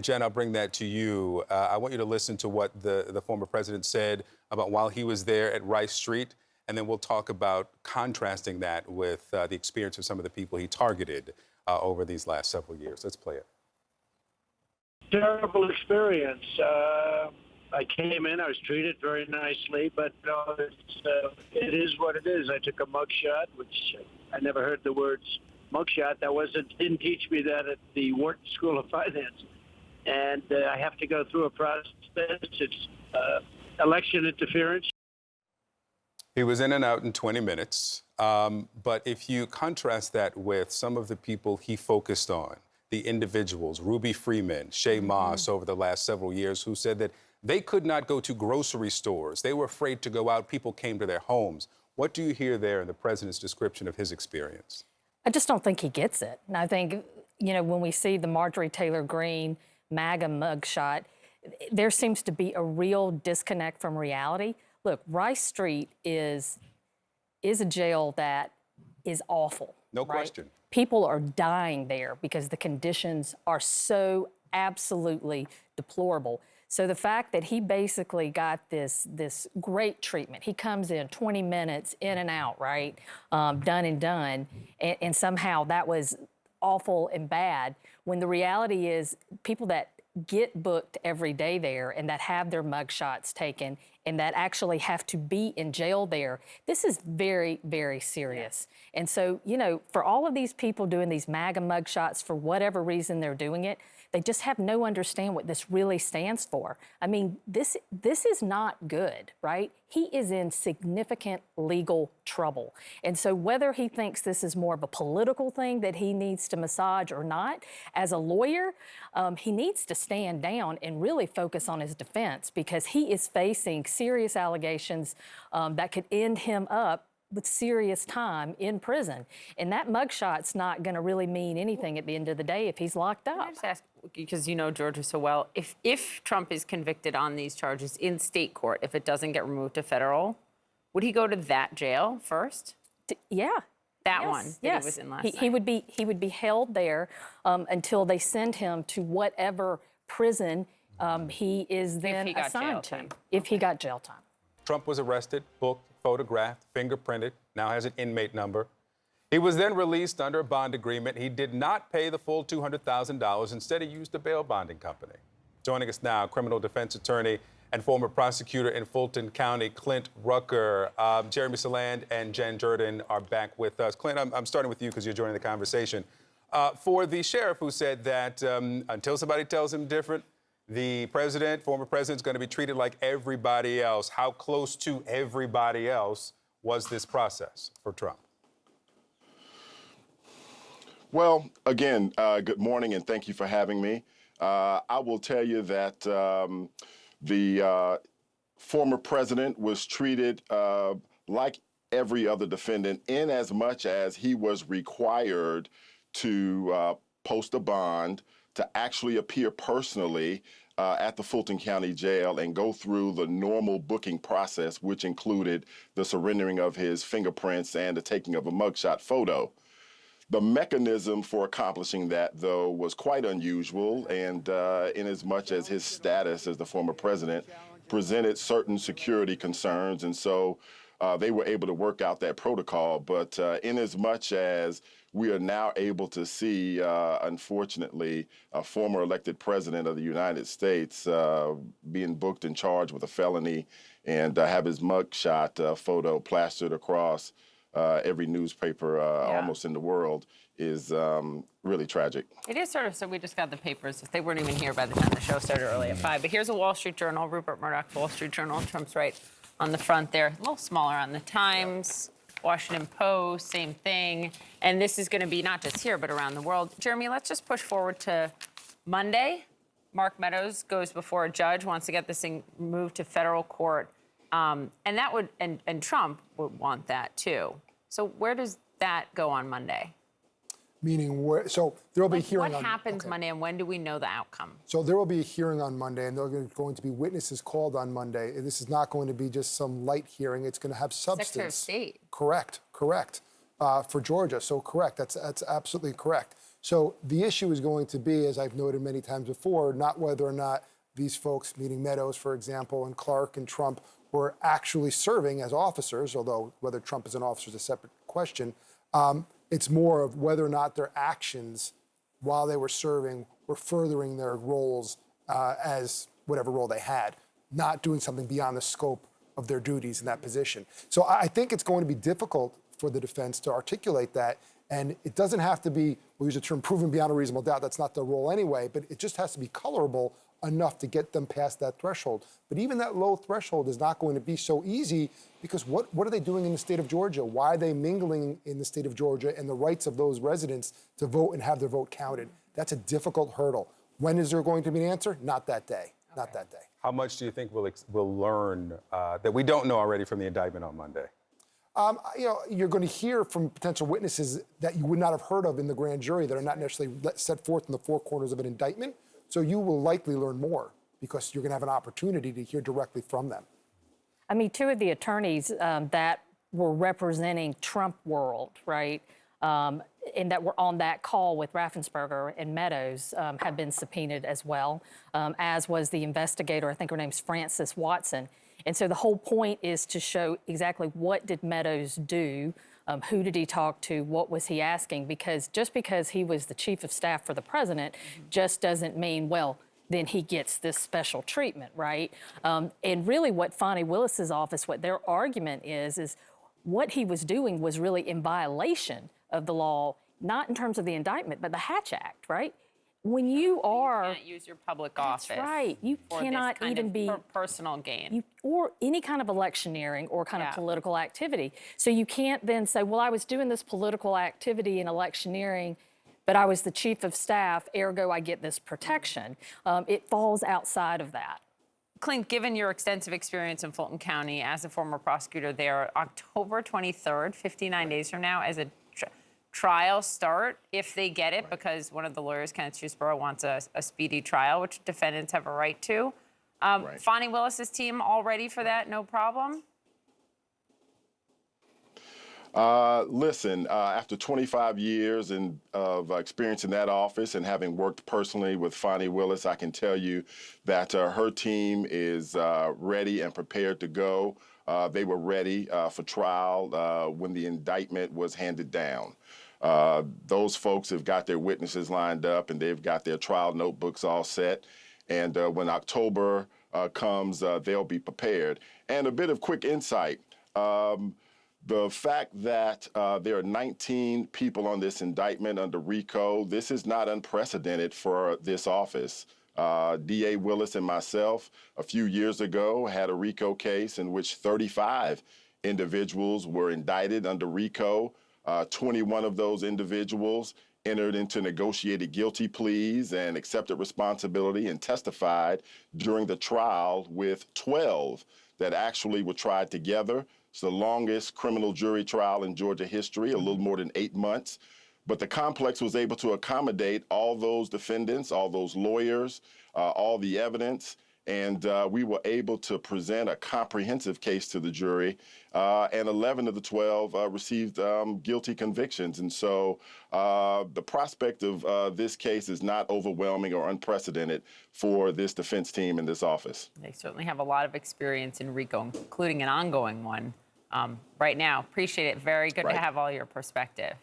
Jen, I'll bring that to you. I want you to listen to what the former president said about while he was there at Rice Street, and then we'll talk about contrasting that with the experience of some of the people he targeted over these last several years. Let's play it. Terrible experience. I came in, I was treated very nicely, but it is what it is. I took a mugshot, which I never heard the words mugshot. Didn't teach me that at the Wharton School of Finance. And I have to go through a process. It's election interference. He was in and out in 20 minutes. But if you contrast that with some of the people he focused on, the individuals, Ruby Freeman, Shay Moss, over the last several years, who said that they could not go to grocery stores. They were afraid to go out. People came to their homes. What do you hear there in the president's description of his experience? I just don't think he gets it. And I think, when we see the Marjorie Taylor Greene MAGA mugshot, there seems to be a real disconnect from reality. Look, Rice Street is a jail that is awful. No right? question. People are dying there because the conditions are so absolutely deplorable. So the fact that he basically got this great treatment, he comes in 20 minutes, in and out, right? Done and done, and somehow that was awful and bad, when the reality is people that get booked every day there and that have their mugshots taken and that actually have to be in jail there, this is very, very serious. And so, for all of these people doing these MAGA mugshots, for whatever reason they're doing it, they just have no understand what this really stands for. I mean, this is not good, right? He is in significant legal trouble. And so whether he thinks this is more of a political thing that he needs to massage or not, as a lawyer, he needs to stand down and really focus on his defense, because he is facing serious allegations that could end him up with serious time in prison. And that mugshot's not going to really mean anything at the end of the day if he's locked up. Can I just ask, because you know Georgia so well, if Trump is convicted on these charges in state court, if it doesn't get removed to federal, would he go to that jail first? Yeah. That yes, one that yes. he was in last he night. He would be held there until they send him to whatever prison he is then he got assigned to. jail time. If he got jail time. Trump was arrested, booked, photographed, fingerprinted, now has an inmate number. He was then released under a bond agreement. He did not pay the full $200,000. Instead, he used a bail bonding company. Joining us now, criminal defense attorney and former prosecutor in Fulton County, Clint Rucker. Jeremy Saland and Jen Jordan are back with us. Clint, I'm starting with you because you're joining the conversation. For the sheriff who said that until somebody tells him different, the former president, is going to be treated like everybody else. How close to everybody else was this process for Trump? Well, again, good morning, and thank you for having me. I will tell you that the former president was treated like every other defendant, in as much as he was required to post a bond, to actually appear personally at the Fulton County Jail and go through the normal booking process, which included the surrendering of his fingerprints and the taking of a mugshot photo. The mechanism for accomplishing that, though, was quite unusual, and in as much as his status as the former president presented certain security concerns, and so they were able to work out that protocol. But in as much as we are now able to see, unfortunately, a former elected president of the United States being booked and charged with a felony and have his mugshot photo plastered across every newspaper almost in the world, is really tragic. It is sort of, so we just got the papers. If they weren't even here by the time the show started early at 5. But here's a Wall Street Journal, Rupert Murdoch, Wall Street Journal. Trump's right on the front there. A little smaller on the Times, Washington Post, same thing. And this is going to be not just here, but around the world. Jeremy, let's just push forward to Monday. Mark Meadows goes before a judge, wants to get this thing moved to federal court. And that would, and Trump would want that too. So where does that go on Monday? Meaning where? So there will be a hearing. What happens Monday, and when do we know the outcome? So there will be a hearing on Monday, and there are going to be witnesses called on Monday. And this is not going to be just some light hearing. It's going to have substance. Secretary of State. Correct. For Georgia. So correct. That's absolutely correct. So the issue is going to be, as I've noted many times before, not whether or not these folks, meaning Meadows, for example, and Clark and Trump, were actually serving as officers, although whether Trump is an officer is a separate question. It's more of whether or not their actions while they were serving were furthering their roles as whatever role they had, not doing something beyond the scope of their duties in that position. So I think it's going to be difficult for the defense to articulate that. And it doesn't have to be, we'll use the term proven beyond a reasonable doubt, that's not their role anyway, but it just has to be colorable enough to get them past that threshold. But even that low threshold is not going to be so easy because what are they doing in the state of Georgia? Why are they mingling in the state of Georgia and the rights of those residents to vote and have their vote counted? That's a difficult hurdle. When is there going to be an answer? Not that day. Not that day. How much do you think we'll learn that we don't know already from the indictment on Monday? You're going to hear from potential witnesses that you would not have heard of in the grand jury that are not necessarily set forth in the four corners of an indictment. So you will likely learn more because you're going to have an opportunity to hear directly from them. I mean, two of the attorneys that were representing Trump world, right, and that were on that call with Raffensperger and Meadows have been subpoenaed as well, as was the investigator, I think her name's Frances Watson. And so the whole point is to show exactly what did Meadows do, who did he talk to, what was he asking, because just because he was the chief of staff for the president just doesn't mean, well, then he gets this special treatment, right? And really what Fani Willis's office, what their argument is what he was doing was really in violation of the law, not in terms of the indictment, but the Hatch Act, right? When you are... You can't use your public office. That's right. You for cannot this kind even of be... personal gain. or any kind of electioneering or kind of political activity. So you can't then say, well, I was doing this political activity and electioneering, but I was the chief of staff, ergo I get this protection. It falls outside of that. Clint, given your extensive experience in Fulton County as a former prosecutor there, October 23rd, 59 days from now, as a trial start, if they get it, because one of the lawyers, Kenneth Chuseborough, wants a speedy trial, which defendants have a right to. Fani Willis's team all ready for that, no problem? Listen, after 25 years of experience in that office and having worked personally with Fani Willis, I can tell you that her team is ready and prepared to go. They were ready for trial when the indictment was handed down. Those folks have got their witnesses lined up and they've got their trial notebooks all set. And when October comes, they'll be prepared. And a bit of quick insight. The fact that there are 19 people on this indictment under RICO, this is not unprecedented for this office. D.A. Willis and myself, a few years ago, had a RICO case in which 35 individuals were indicted under RICO. 21 of those individuals entered into negotiated guilty pleas and accepted responsibility and testified during the trial, with 12 that actually were tried together. It's the longest criminal jury trial in Georgia history, a little more than 8 months. But the complex was able to accommodate all those defendants, all those lawyers, all the evidence, and we were able to present a comprehensive case to the jury, and 11 of the 12 received guilty convictions. And so the prospect of this case is not overwhelming or unprecedented for this defense team in this office. They certainly have a lot of experience in RICO, including an ongoing one right now. Appreciate it. Very good to have all your perspective.